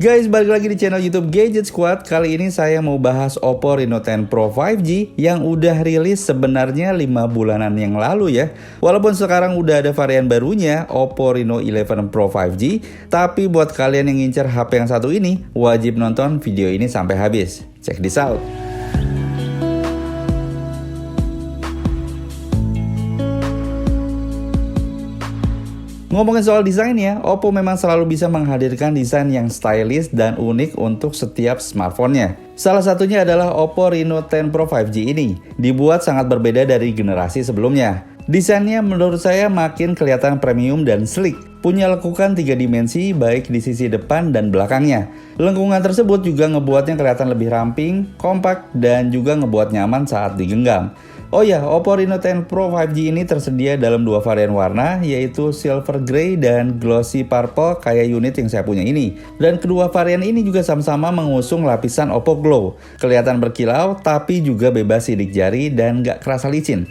Guys, balik lagi di channel YouTube Gadget Squad. Kali ini saya mau bahas Oppo Reno 10 Pro 5G yang udah rilis sebenarnya 5 bulanan yang lalu ya. Walaupun sekarang udah ada varian barunya, Oppo Reno 11 Pro 5G, tapi buat kalian yang ngincer HP yang satu ini, wajib nonton video ini sampai habis. Check this out. Ngomongin soal desainnya, Oppo memang selalu bisa menghadirkan desain yang stylish dan unik untuk setiap smartphone-nya. Salah satunya adalah Oppo Reno 10 Pro 5G ini. Dibuat sangat berbeda dari generasi sebelumnya. Desainnya menurut saya makin kelihatan premium dan sleek. Punya lekukan 3 dimensi baik di sisi depan dan belakangnya. Lengkungan tersebut juga ngebuatnya kelihatan lebih ramping, kompak, dan juga ngebuat nyaman saat digenggam. Oh ya, Oppo Reno 10 Pro 5G ini tersedia dalam 2 varian warna, yaitu Silver Grey dan Glossy Purple kayak unit yang saya punya ini. Dan kedua varian ini juga sama-sama mengusung lapisan Oppo Glow. Kelihatan berkilau, tapi juga bebas sidik jari dan gak kerasa licin.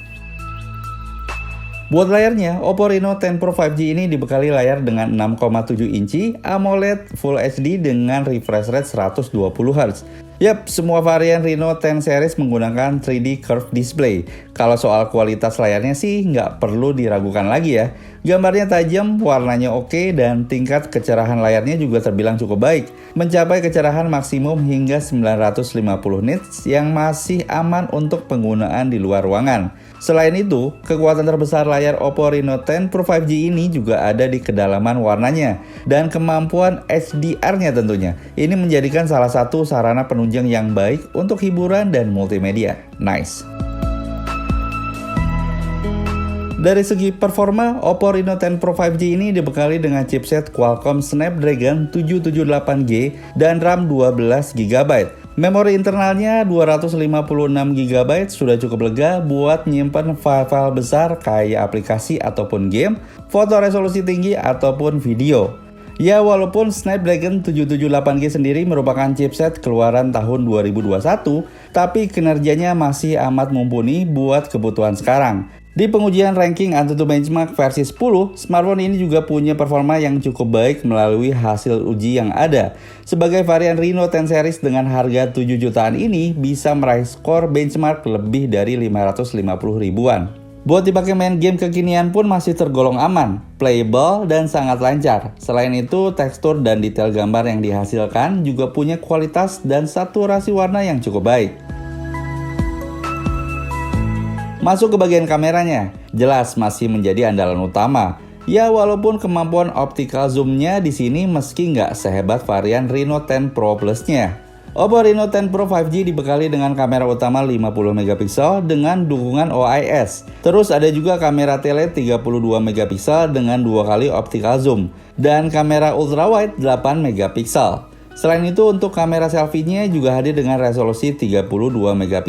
Buat layarnya, Oppo Reno 10 Pro 5G ini dibekali layar dengan 6,7 inci AMOLED Full HD dengan refresh rate 120Hz. Yap, semua varian Reno 10 series menggunakan 3D Curve Display. Kalau soal kualitas layarnya sih nggak perlu diragukan lagi ya. Gambarnya tajam, warnanya oke, dan tingkat kecerahan layarnya juga terbilang cukup baik. Mencapai kecerahan maksimum hingga 950 nits yang masih aman untuk penggunaan di luar ruangan. Selain itu, kekuatan terbesar layar Oppo Reno 10 Pro 5G ini juga ada di kedalaman warnanya dan kemampuan HDR-nya tentunya. Ini menjadikan salah satu sarana penunjang yang baik untuk hiburan dan multimedia. Nice. Dari segi performa, Oppo Reno 10 Pro 5G ini dibekali dengan chipset Qualcomm Snapdragon 778G dan RAM 12GB. Memori internalnya 256GB sudah cukup lega buat nyimpen file-file besar kayak aplikasi ataupun game, foto resolusi tinggi ataupun video. Ya, walaupun Snapdragon 778G sendiri merupakan chipset keluaran tahun 2021, tapi kinerjanya masih amat mumpuni buat kebutuhan sekarang. Di pengujian ranking Antutu Benchmark versi 10, smartphone ini juga punya performa yang cukup baik melalui hasil uji yang ada. Sebagai varian Reno 10 series dengan harga 7 jutaan ini bisa meraih skor benchmark lebih dari 550 ribuan. Buat dipakai main game kekinian pun masih tergolong aman, playable, dan sangat lancar. Selain itu, tekstur dan detail gambar yang dihasilkan juga punya kualitas dan saturasi warna yang cukup baik. Masuk ke bagian kameranya, jelas masih menjadi andalan utama. Ya, walaupun kemampuan optical zoom-nya di sini meski nggak sehebat varian Reno 10 Pro Plus-nya. Oppo Reno 10 Pro 5G dibekali dengan kamera utama 50MP dengan dukungan OIS. Terus ada juga kamera tele 32MP dengan 2 kali optical zoom dan kamera ultrawide 8MP. Selain itu, untuk kamera selfie-nya juga hadir dengan resolusi 32MP.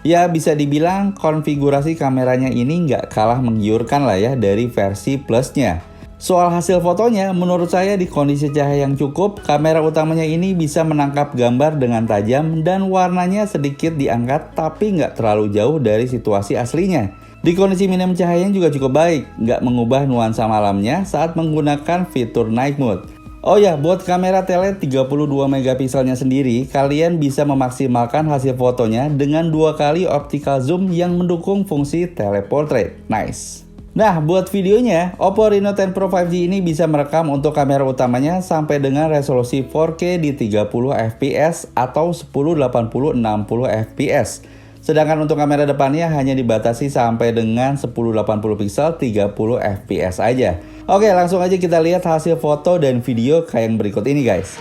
Ya, bisa dibilang konfigurasi kameranya ini nggak kalah menggiurkan lah ya dari versi Plus-nya. Soal hasil fotonya, menurut saya di kondisi cahaya yang cukup, kamera utamanya ini bisa menangkap gambar dengan tajam dan warnanya sedikit diangkat tapi nggak terlalu jauh dari situasi aslinya. Di kondisi minim cahayanya juga cukup baik, nggak mengubah nuansa malamnya saat menggunakan fitur night mode. Oh ya, buat kamera tele 32MP-nya sendiri, kalian bisa memaksimalkan hasil fotonya dengan 2 kali optical zoom yang mendukung fungsi teleportrait. Nice. Nah, buat videonya, Oppo Reno 10 Pro 5G ini bisa merekam untuk kamera utamanya sampai dengan resolusi 4K di 30fps atau 1080-60fps. Sedangkan untuk kamera depannya hanya dibatasi sampai dengan 1080 pixel 30fps aja. Oke, langsung aja kita lihat hasil foto dan video kayak yang berikut ini guys.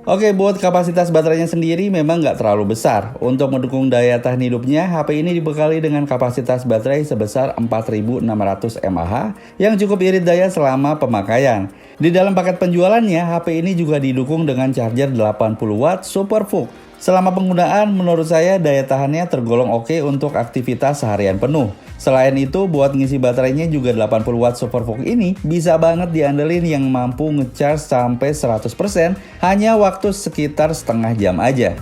Oke, buat kapasitas baterainya sendiri memang nggak terlalu besar. Untuk mendukung daya tahan hidupnya, HP ini dibekali dengan kapasitas baterai sebesar 4600 mAh yang cukup irit daya selama pemakaian. Di dalam paket penjualannya, HP ini juga didukung dengan charger 80 watt SuperVOOC. Selama penggunaan, menurut saya daya tahannya tergolong oke untuk aktivitas seharian penuh. Selain itu, buat ngisi baterainya juga 80 watt SuperVOOC ini bisa banget diandelin yang mampu ngecharge sampai 100% hanya waktu sekitar setengah jam aja.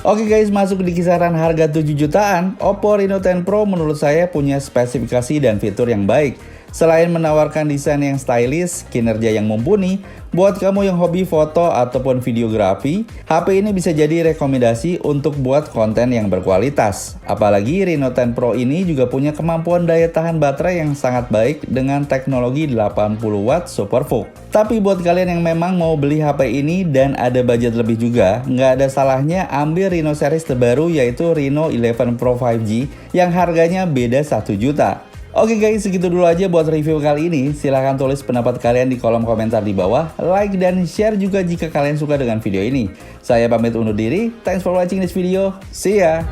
Oke guys, masuk di kisaran harga 7 jutaan, Oppo Reno 10 Pro menurut saya punya spesifikasi dan fitur yang baik. Selain menawarkan desain yang stylish, kinerja yang mumpuni, buat kamu yang hobi foto ataupun videografi, HP ini bisa jadi rekomendasi untuk buat konten yang berkualitas. Apalagi Reno 10 Pro ini juga punya kemampuan daya tahan baterai yang sangat baik dengan teknologi 80 watt SuperVOOC. Tapi buat kalian yang memang mau beli HP ini dan ada budget lebih juga, nggak ada salahnya ambil Reno series terbaru yaitu Reno 11 Pro 5G yang harganya beda 1 juta. Oke guys, segitu dulu aja buat review kali ini. Silahkan tulis pendapat kalian di kolom komentar di bawah. Like dan share juga jika kalian suka dengan video ini. Saya pamit undur diri. Thanks for watching this video. See ya!